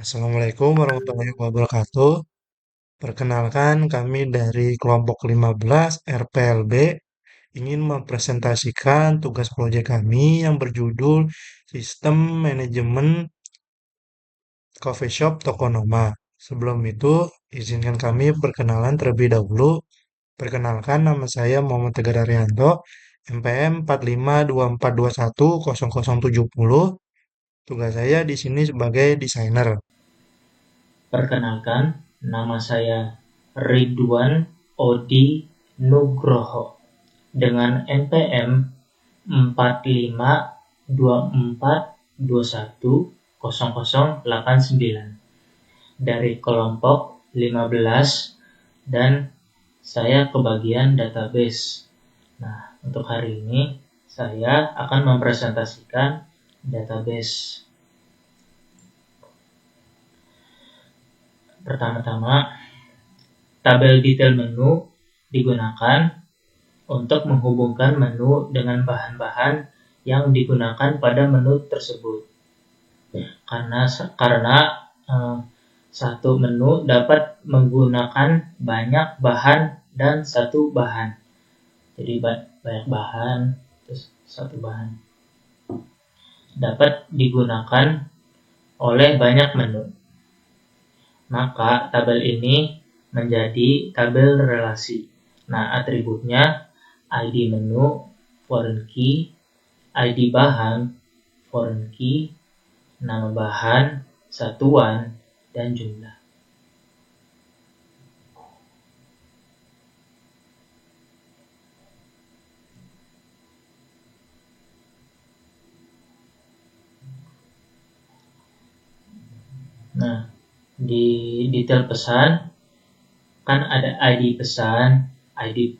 Assalamualaikum warahmatullahi wabarakatuh. Perkenalkan, kami dari kelompok 15 RPLB ingin mempresentasikan tugas proyek kami yang berjudul Sistem Manajemen Coffee Shop Tokonoma. Sebelum itu, izinkan kami perkenalan terlebih dahulu. Perkenalkan, nama saya Muhammad Tegar Arianto, MPM 4524210070. Tugas saya di sini sebagai desainer. Perkenalkan, nama saya Ridwan Odi Nugroho dengan NPM 4524210089 dari kelompok 15 dan saya kebagian database. Nah, untuk hari ini saya akan mempresentasikan database. Pertama-tama, tabel detail menu digunakan untuk menghubungkan menu dengan bahan-bahan yang digunakan pada menu tersebut. Karena satu menu dapat menggunakan banyak bahan dan satu bahan. Jadi banyak bahan terus satu bahan dapat digunakan oleh banyak menu. Maka tabel ini menjadi tabel relasi. Nah, atributnya ID menu, foreign key, ID bahan, foreign key, nama bahan, satuan, dan jumlah. Nah, di detail pesan kan ada ID pesan, ID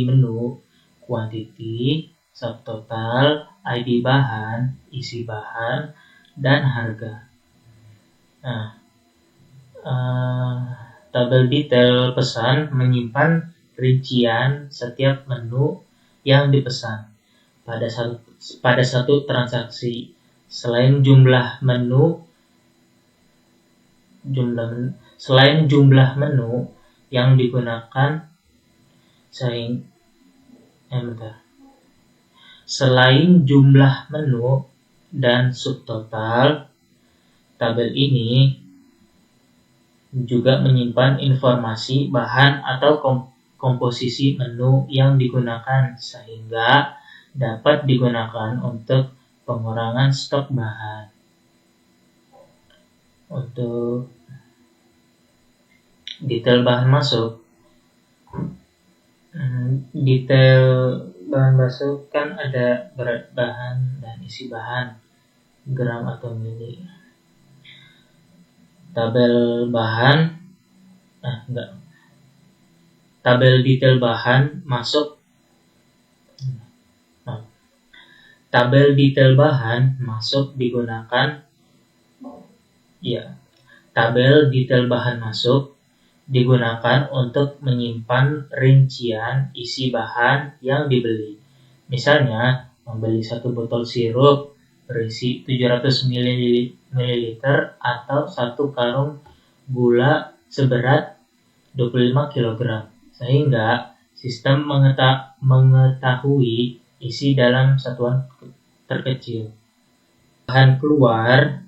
menu, quantity, subtotal, ID bahan, isi bahan, dan harga. Nah, tabel detail pesan menyimpan rincian setiap menu yang dipesan pada satu transaksi. Selain jumlah menu yang digunakan selain jumlah menu dan subtotal, tabel ini juga menyimpan informasi bahan atau komposisi menu yang digunakan sehingga dapat digunakan untuk pengurangan stok bahan. Untuk detail bahan masuk, kan ada berat bahan dan isi bahan, gram atau mili. Tabel detail bahan masuk. Tabel detail bahan masuk digunakan. Tabel detail bahan masuk digunakan untuk menyimpan rincian isi bahan yang dibeli. Misalnya, membeli satu botol sirup berisi 700 ml atau satu karung gula seberat 25 kg. Sehingga sistem mengetahui isi dalam satuan terkecil. Bahan keluar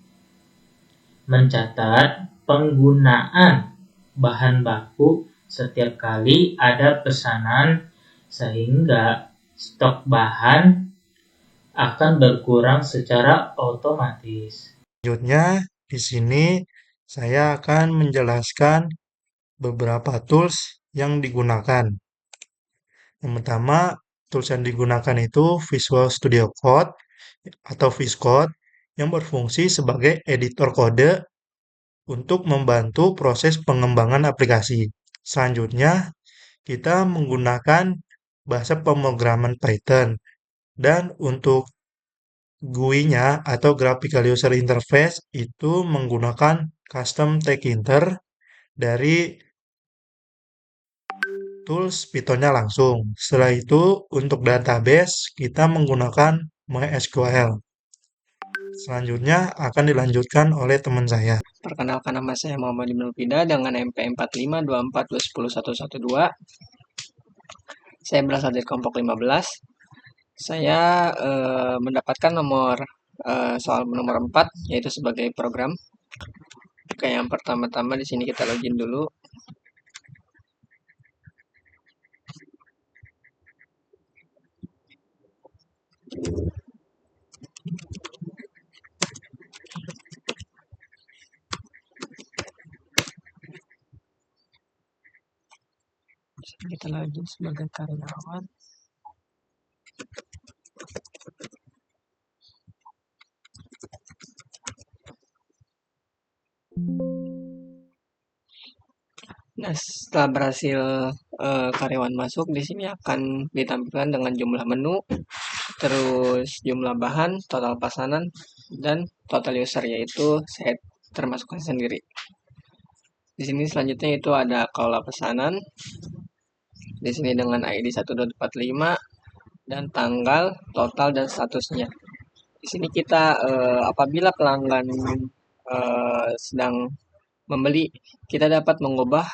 mencatat penggunaan bahan baku setiap kali ada pesanan sehingga stok bahan akan berkurang secara otomatis. Selanjutnya, di sini saya akan menjelaskan beberapa tools yang digunakan. Yang pertama, tools yang digunakan itu Visual Studio Code atau VSCode yang berfungsi sebagai editor kode untuk membantu proses pengembangan aplikasi. Selanjutnya, kita menggunakan bahasa pemrograman Python dan untuk GUI-nya atau Graphical User Interface itu menggunakan custom tkinter dari tools Python-nya langsung. Setelah itu, untuk database kita menggunakan MySQL. Selanjutnya akan dilanjutkan oleh teman saya. Perkenalkan, nama saya Muhammad Ibnu Fida dengan MP 45242112. Saya berasal dari kelompok 15. Saya mendapatkan nomor soal nomor 4 yaitu sebagai program. Oke, yang pertama-tama di sini kita login dulu. Kita login sebagai karyawan. Nah, setelah berhasil karyawan masuk, di sini akan ditampilkan dengan jumlah menu, terus jumlah bahan, total pesanan, dan total user, yaitu saya termasukkan sendiri. Di sini selanjutnya itu ada kelola pesanan. Di sini dengan ID 1245 dan tanggal, total, dan statusnya. Di sini kita apabila pelanggan sedang membeli, kita dapat mengubah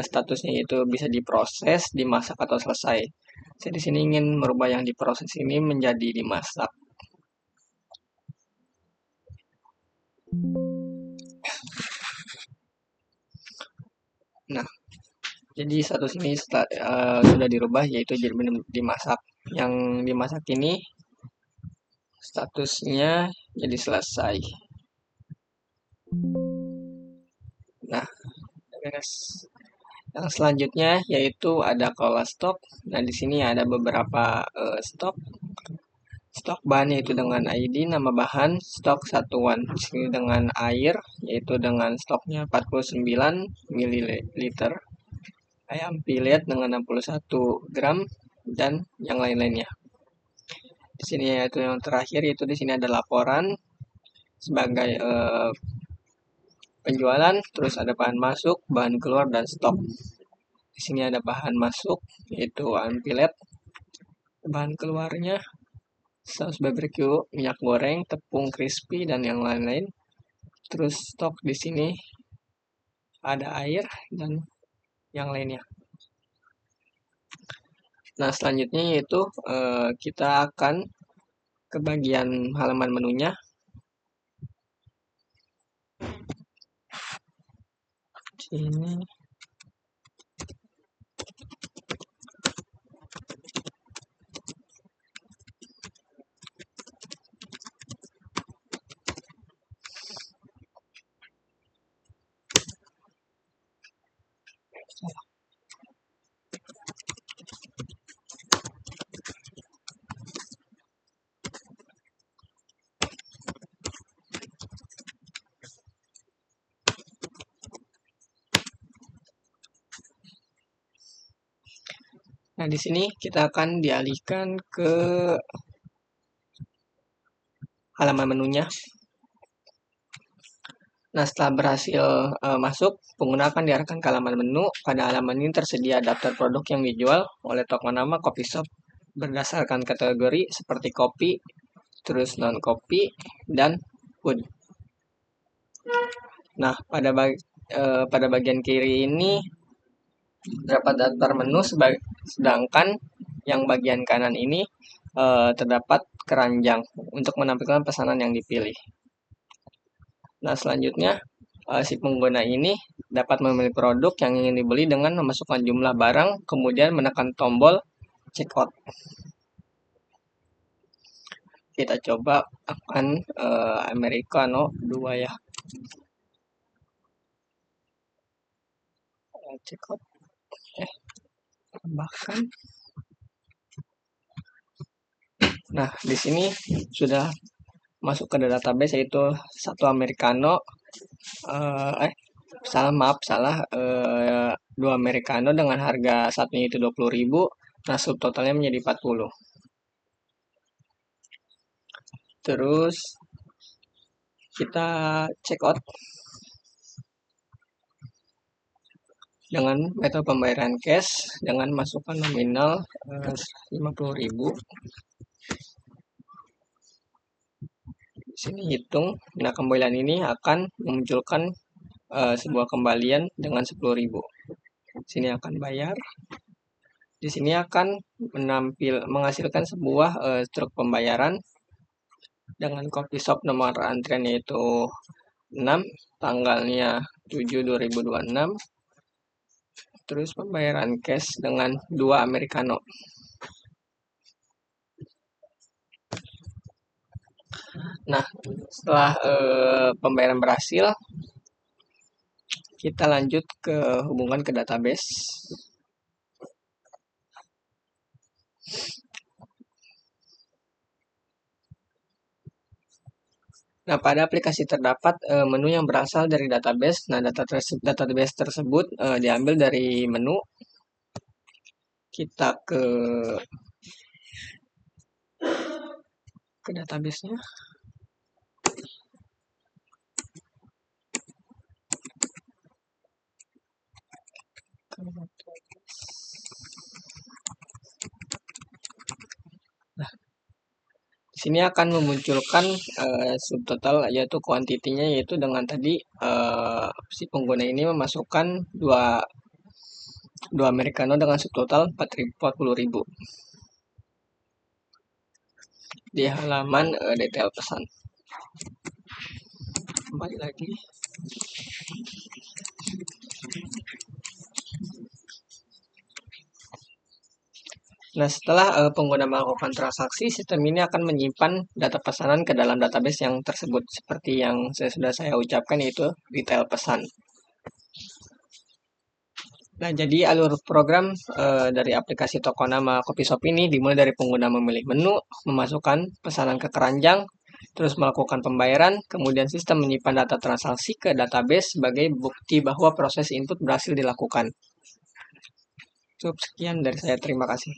statusnya, yaitu bisa diproses, dimasak, atau selesai. Saya di sini ingin merubah yang diproses ini menjadi dimasak. Nah, jadi status ini sudah dirubah, yaitu jadi dimasak. Yang dimasak ini statusnya jadi selesai. Nah, beres. Yang selanjutnya yaitu ada kelola stok. Nah, di sini ada beberapa stok. Stok bahan yaitu dengan ID, nama bahan, stok satuan. Di sini dengan air yaitu dengan stoknya 49 ml. Ayam pilet dengan 61 gram dan yang lain-lainnya. Di sini yaitu yang terakhir, yaitu di sini ada laporan sebagai penjualan, terus ada bahan masuk, bahan keluar, dan stok. Di sini ada bahan masuk yaitu ayam pilet, bahan keluarnya saus barbecue, minyak goreng, tepung crispy, dan yang lain-lain. Terus stok di sini ada air dan yang lainnya. Nah, selanjutnya yaitu kita akan ke bagian halaman menunya. Sini. Nah, di sini kita akan dialihkan ke halaman menunya. Nah, setelah berhasil masuk, pengguna akan diarahkan ke halaman menu. Pada halaman ini tersedia daftar produk yang dijual oleh toko nama Coffee Shop berdasarkan kategori seperti kopi, terus non-kopi, dan food. Nah, pada bagian kiri ini terdapat daftar menu, sedangkan yang bagian kanan ini terdapat keranjang untuk menampilkan pesanan yang dipilih. Nah, selanjutnya si pengguna ini dapat memilih produk yang ingin dibeli dengan memasukkan jumlah barang, kemudian menekan tombol checkout. Kita coba akan Americano 2 ya. Checkout. Tambahkan. Nah, di sini sudah masuk ke database, yaitu satu Americano. Salah. 2 Americano dengan harga satunya itu 20.000. Nah, subtotalnya menjadi 40. Terus kita check out dengan metode pembayaran cash dengan masukkan nominal 50.000. Di sini hitung. Nah, kembalian ini akan memunculkan sebuah kembalian dengan 10.000. Sini akan bayar. Di sini akan menghasilkan sebuah truk pembayaran dengan copy shop nomor antrian yaitu 6, tanggalnya 7/2026. Terus pembayaran cash dengan 2 americano. Nah, setelah pembayaran berhasil, kita lanjut ke hubungan ke database. Nah, pada aplikasi terdapat menu yang berasal dari database. Nah, database tersebut diambil dari menu. Kita ke database-nya. Nah, di sini akan memunculkan subtotal yaitu kuantitinya, yaitu dengan tadi si pengguna ini memasukkan 2 americano dengan subtotal 40.000 di halaman detail pesan. Kembali lagi. Nah, setelah pengguna melakukan transaksi, sistem ini akan menyimpan data pesanan ke dalam database yang tersebut, seperti yang sudah saya ucapkan, yaitu detail pesan. Nah, jadi alur program dari aplikasi Tokonama Coffeeshop ini dimulai dari pengguna memilih menu, memasukkan pesanan ke keranjang, terus melakukan pembayaran, kemudian sistem menyimpan data transaksi ke database sebagai bukti bahwa proses input berhasil dilakukan. Cukup sekian dari saya, terima kasih.